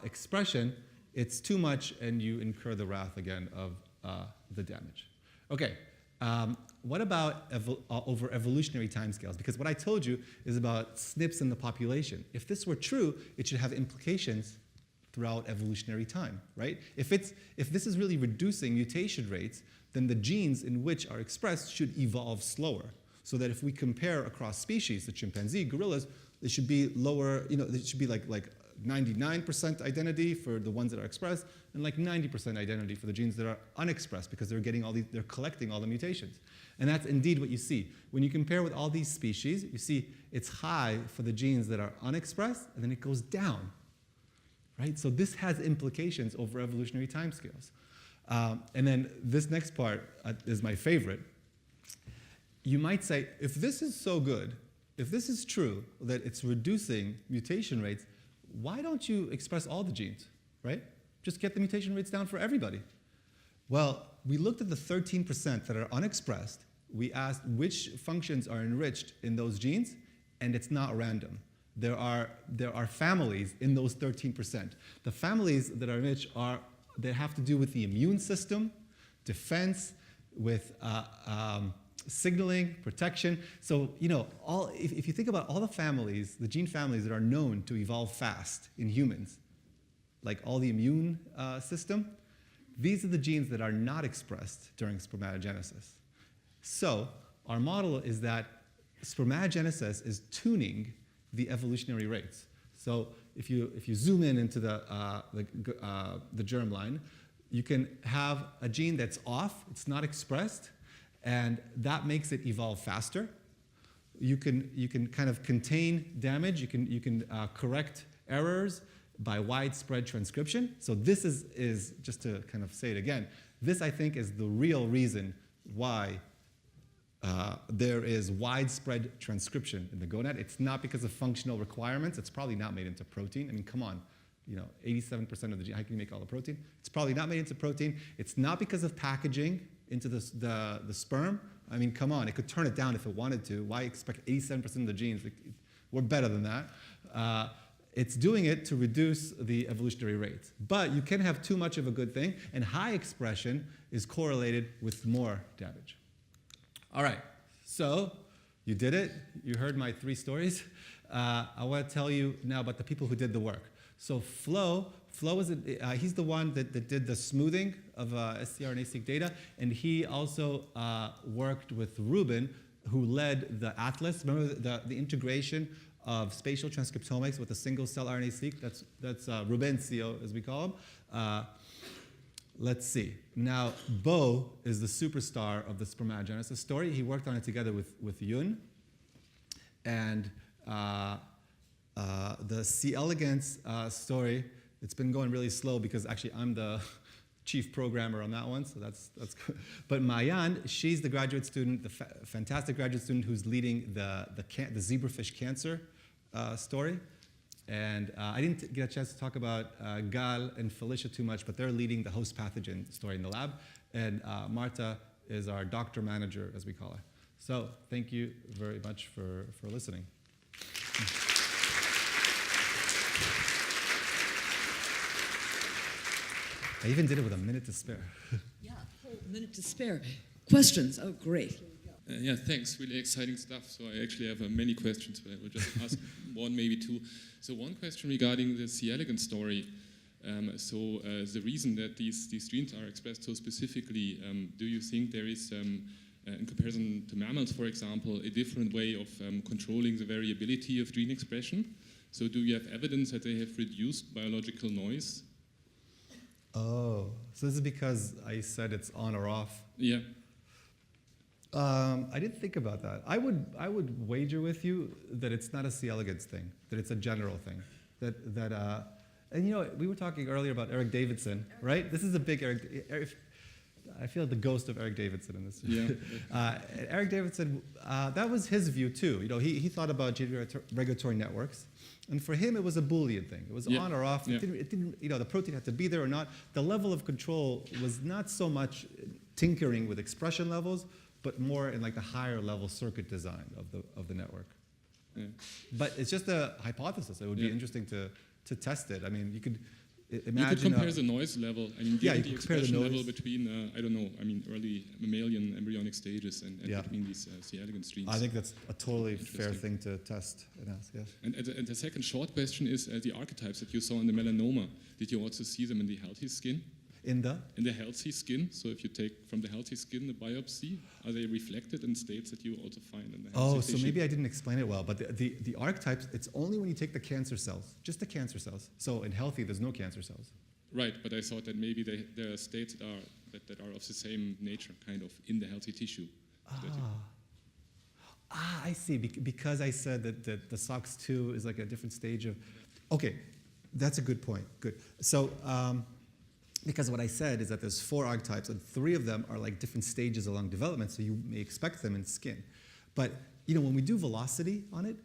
expression, it's too much, and you incur the wrath again of the damage. Okay. What about over evolutionary timescales? Because what I told you is about SNPs in the population. If this were true, it should have implications throughout evolutionary time, right? If this is really reducing mutation rates, then the genes in which are expressed should evolve slower. So that if we compare across species, the chimpanzee, gorillas, it should be lower, it should be like 99% identity for the ones that are expressed, and like 90% identity for the genes that are unexpressed because they're collecting all the mutations. And that's indeed what you see. When you compare with all these species, you see it's high for the genes that are unexpressed, and then it goes down, right? So this has implications over evolutionary timescales. And then this next part is my favorite. You might say, if this is so good, if this is true, that it's reducing mutation rates, why don't you express all the genes, right? Just get the mutation rates down for everybody. Well, we looked at the 13% that are unexpressed. We asked which functions are enriched in those genes, and it's not random. There are families in those 13%. The families that are enriched they have to do with the immune system, defense, with signaling, protection. So, if you think about all the families, the gene families that are known to evolve fast in humans, like all the immune system, these are the genes that are not expressed during spermatogenesis. So, our model is that spermatogenesis is tuning the evolutionary rates. So, if you zoom into the germline, you can have a gene that's off, it's not expressed, and that makes it evolve faster. you can kind of contain damage. You can correct errors by widespread transcription. So this is just to kind of say it again. This, I think, is the real reason why there is widespread transcription in the gonad. It's not because of functional requirements. It's probably not made into protein. I mean, come on. 87% of the gene, how can you make all the protein? It's probably not made into protein. It's not because of packaging into the sperm. I mean, come on. It could turn it down if it wanted to. Why expect 87% of the genes? We're better than that. It's doing it to reduce the evolutionary rates. But you can have too much of a good thing, and high expression is correlated with more damage. All right, so you did it. You heard my 3 stories. I want to tell you now about the people who did the work. So Flo is he's the one that did the smoothing of scRNA-seq data, and he also worked with Ruben, who led the atlas. Remember the integration of spatial transcriptomics with a single-cell RNA-seq? That's Rubencio, as we call him. Let's see. Now, Bo is the superstar of the spermatogenesis story. He worked on it together with Yun. And the C. elegans story, it's been going really slow because actually I'm the chief programmer on that one, so that's good. But Mayan, she's the graduate student, the fantastic graduate student who's leading the zebrafish cancer story. And I didn't get a chance to talk about Gal and Felicia too much, but they're leading the Hostpathogen story in the lab. And Marta is our doctor manager, as we call her. So thank you very much for listening. I even did it with a minute to spare. Yeah, a whole minute to spare. Questions? Oh, great. Yeah, thanks. Really exciting stuff. So I actually have many questions, but I will just ask one, maybe 2. So one question regarding the C. elegans story. The reason that these genes are expressed so specifically, do you think there is, in comparison to mammals, for example, a different way of controlling the variability of gene expression? So do you have evidence that they have reduced biological noise? Oh, so this is because I said it's on or off? Yeah. I didn't think about that. I would wager with you that it's not a C. elegans thing, that it's a general thing. And we were talking earlier about Eric Davidson, right? This is a big Eric. I feel the ghost of Eric Davidson in this. Yeah. Eric Davidson, that was his view too. He thought about gene regulatory networks, and for him it was a Boolean thing. It was on or off. Yeah. It didn't. The protein had to be there or not. The level of control was not so much tinkering with expression levels, but more in like the higher level circuit design of the network. Yeah. But it's just a hypothesis. It would be interesting to test it. I mean, you could imagine. You could compare the noise level. I mean, you the expression level between, early mammalian embryonic stages and between these C. elegans genes. I think that's a totally fair thing to test and ask, yes. And the second short question is the archetypes that you saw in the melanoma. Did you also see them in the healthy skin? In the healthy skin. So if you take from the healthy skin the biopsy, are they reflected in states that you also find in the healthy tissue? So maybe I didn't explain it well, but the archetypes, it's only when you take the cancer cells, just the cancer cells. So in healthy, there's no cancer cells. Right, but I thought that maybe there are states that are of the same nature, kind of, in the healthy tissue. I see. Because I said that the SOX2 is like a different stage of. Okay, that's a good point. Good. So. Because what I said is that there's 4 archetypes, and 3 of them are like different stages along development, so you may expect them in skin. But when we do velocity on it,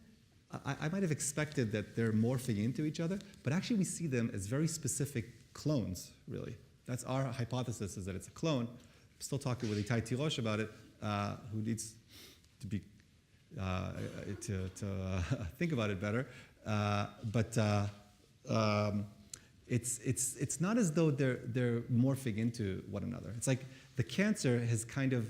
I might have expected that they're morphing into each other, but actually we see them as very specific clones, really. That's our hypothesis, is that it's a clone. I'm still talking with Itai Tirosh about it, who needs to be to think about it better. It's not as though they're morphing into one another. It's like the cancer has kind of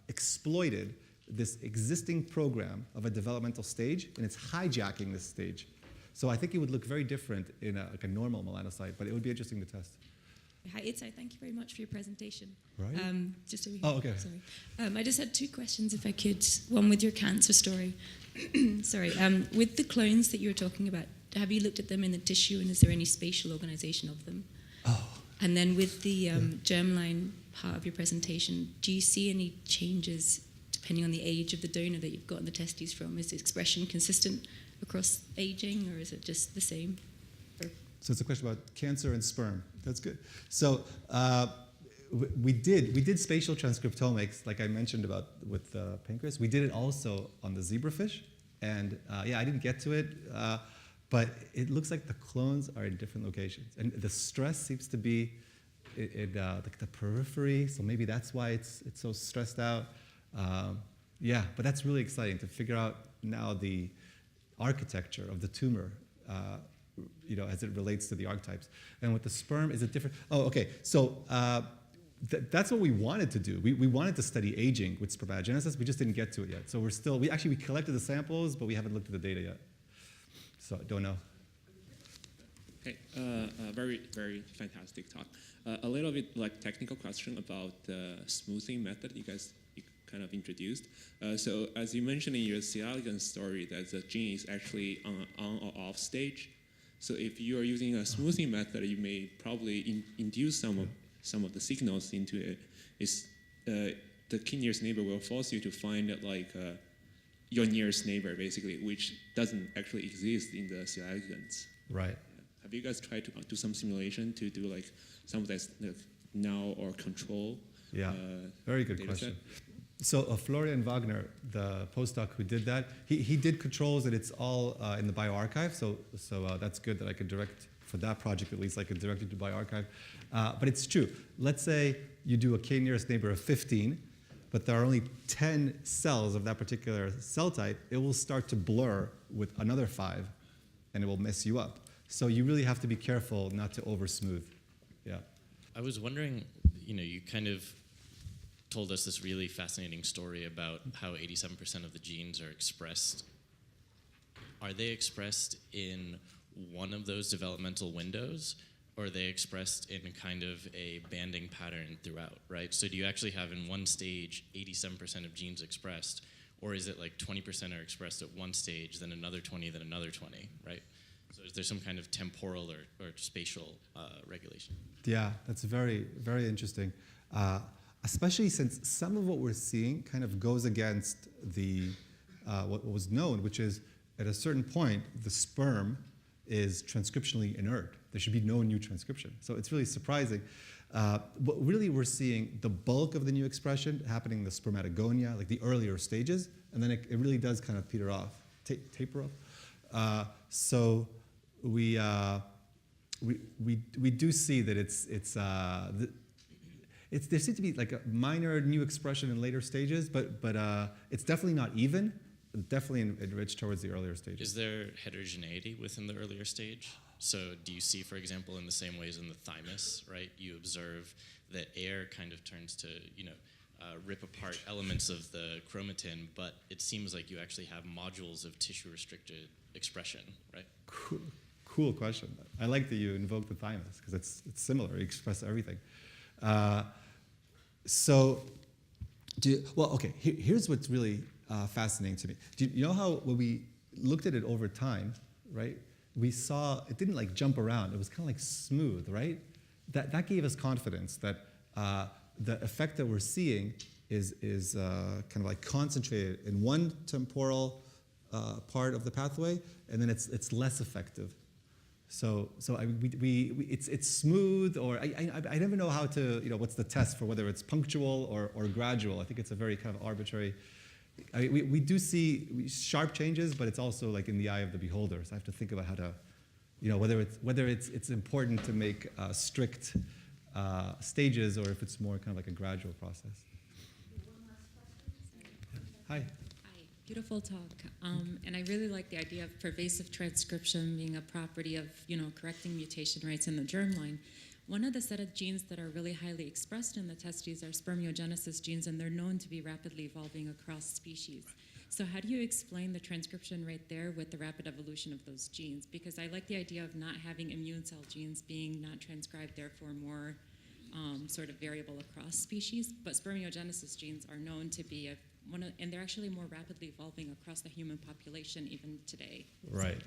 exploited this existing program of a developmental stage, and it's hijacking this stage. So I think it would look very different in a normal melanocyte, but it would be interesting to test. Hi, Itai. Thank you very much for your presentation. Right. Just over here. Oh, okay. Sorry. I just had 2 questions, if I could. One with your cancer story. Sorry. With the clones that you were talking about, have you looked at them in the tissue, and is there any spatial organization of them? Oh. And then with the germline part of your presentation, do you see any changes depending on the age of the donor that you've gotten the testes from? Is the expression consistent across aging, or is it just the same? So it's a question about cancer and sperm. That's good. So we did spatial transcriptomics, like I mentioned about with the pancreas. We did it also on the zebrafish, and yeah, I didn't get to it, but it looks like the clones are in different locations, and the stress seems to be like the periphery. So maybe that's why it's so stressed out. Yeah, but that's really exciting to figure out now the architecture of the tumor. As it relates to the archetypes. And with the sperm, is it different? Oh, okay. So that's what we wanted to do. We wanted to study aging with spermatogenesis. We just didn't get to it yet. So we collected the samples, but we haven't looked at the data yet. So I don't know. Okay, very, very fantastic talk. A little bit like technical question about the smoothing method you kind of introduced. So as you mentioned in your C. elegans story, that the gene is actually on or off stage. So if you are using a smoothing method, you may probably induce some of the signals into it. The key nearest neighbor will force you to find your nearest neighbor, basically, which doesn't actually exist in the C. elegans. Right. Have you guys tried to do some simulation to do like some of that null or control? Yeah, very good question. So Florian Wagner, the postdoc who did that, he did controls, and it's all in the bioarchive. So that's good that I could direct, for that project at least, I could direct it to bioarchive. But it's true. Let's say you do a k nearest neighbor of 15, but there are only 10 cells of that particular cell type. It will start to blur with another 5, and it will mess you up. So you really have to be careful not to over smooth. Yeah. I was wondering, you kind of told us this really fascinating story about how 87% of the genes are expressed. Are they expressed in one of those developmental windows, or are they expressed in kind of a banding pattern throughout, right? So do you actually have in one stage 87% of genes expressed, or is it like 20% are expressed at one stage, then another 20, then another 20, right? So is there some kind of temporal or spatial regulation? Yeah, that's very, very interesting. Especially since some of what we're seeing kind of goes against the what was known, which is at a certain point, the sperm is transcriptionally inert. There should be no new transcription. So it's really surprising. But really, we're seeing the bulk of the new expression happening in the spermatogonia, like the earlier stages, and then it really does kind of peter off, taper off. So we do see that there seems to be like a minor new expression in later stages, but it's definitely not even. Definitely enriched towards the earlier stages. Is there heterogeneity within the earlier stage? So do you see, for example, in the same ways in the thymus, right? You observe that air kind of turns to, rip apart elements of the chromatin, but it seems like you actually have modules of tissue-restricted expression, right? Cool question. I like that you invoke the thymus because it's similar. You express everything. Here's what's really fascinating to me. Do you know how when we looked at it over time, right? We saw it didn't like jump around. It was kind of like smooth, right? That gave us confidence that the effect that we're seeing is kind of like concentrated in one temporal part of the pathway, and then it's less effective. So it's smooth, or I never know how to, what's the test for whether it's punctual or gradual. I think it's a very kind of arbitrary. We do see sharp changes, but it's also like in the eye of the beholder. So I have to think about how to, whether it's important to make strict stages, or if it's more kind of like a gradual process. One last question. Hi. Beautiful talk, and I really like the idea of pervasive transcription being a property of, correcting mutation rates in the germline. One of the set of genes that are really highly expressed in the testes are spermiogenesis genes, and they're known to be rapidly evolving across species. So how do you explain the transcription rate there with the rapid evolution of those genes? Because I like the idea of not having immune cell genes being not transcribed, therefore more sort of variable across species, but spermiogenesis genes are known to be and they're actually more rapidly evolving across the human population even today. Right.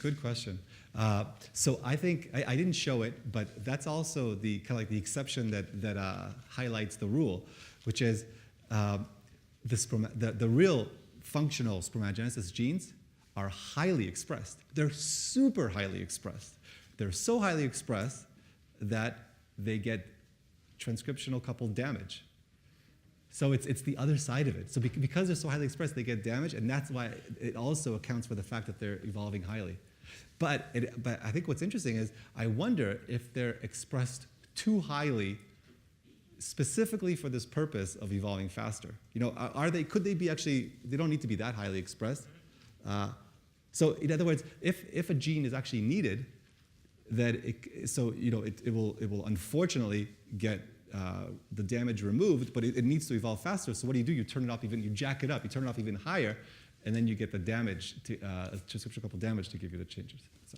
Good question. So I think I didn't show it, but that's also the kind of like the exception that highlights the rule, which is the real functional spermatogenesis genes are highly expressed. They're super highly expressed. They're so highly expressed that they get transcriptional coupled damage. So it's the other side of it. So because they're so highly expressed, they get damaged, and that's why it also accounts for the fact that they're evolving highly. But I think what's interesting is I wonder if they're expressed too highly specifically for this purpose of evolving faster. You know, could they be actually, they don't need to be that highly expressed. So in other words, if a gene is actually needed, that it will unfortunately get the damage removed, but it needs to evolve faster. So what do? You turn it off you jack it up, you turn it off even higher, and then you get the damage, transcriptional coupled damage to give you the changes. So.